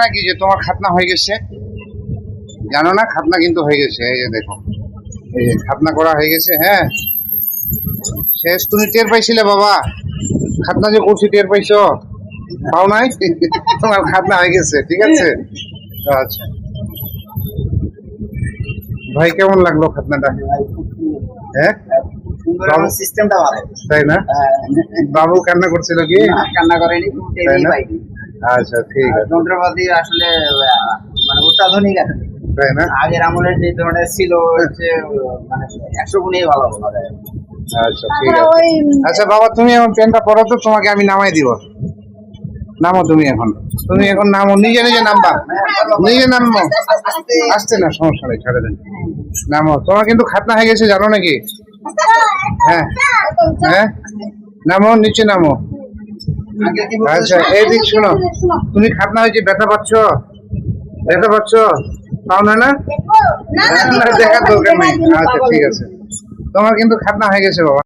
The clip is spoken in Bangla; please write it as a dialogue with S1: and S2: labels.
S1: নাকি যে তোমার খাতনা হয়ে গেছে? জানো না, খাতনা কিন্তু হয়ে গেছে। এই যে দেখো, এই যে খাতনা করা হয়ে গেছে। হ্যাঁ, শেষ। তুমি টের পাইছিলে বাবা? খাতনা যে করছি টের পাইছো? পাও নাই? তোমার খাতনা হয়ে গেছে, ঠিক আছে। আচ্ছা ভাই, কেমন লাগলো খাতনাটা? হ্যাঁ,
S2: সিস্টেমটা ভালো,
S1: তাই না? বাবু কান্না করছিল কি?
S2: কান্না করেনি,
S1: তাই না? আচ্ছা, ঠিক আছে।
S2: যন্ত্রপাতি আসলে মানে অত্যাধুনিক আছে,
S1: তাই না?
S2: আগের আমলের যে ধরনের ছিল যে মানে 100 গুণেই ভালো বলা যায়।
S1: আচ্ছা, ঠিক আছে। আচ্ছা বাবা, তুমি এখন পেনটা পড়ো তো, তোমাকে আমি নামাই দিব। নামো তুমি এখন, তুমি এখন নামো, নিজে নিজে নামবা, নিজে নামো। আসতে না, সমস্যা নেই, ছেড়ে দেন। নামো, তোমার কিন্তু খাতনা হয়ে গেছে, জানো নাকি? হ্যাঁ হ্যাঁ, নামো, নিচে নামো। আচ্ছা এইদিক শোনো, তুমি খাতনা হয়েছে, ব্যথা পাচ্ছ? ব্যথা পাচ্ছ? পাও না? না, দেখার দরকার নেই। আচ্ছা ঠিক আছে, তোমার কিন্তু খাতনা হয়ে গেছে বাবা।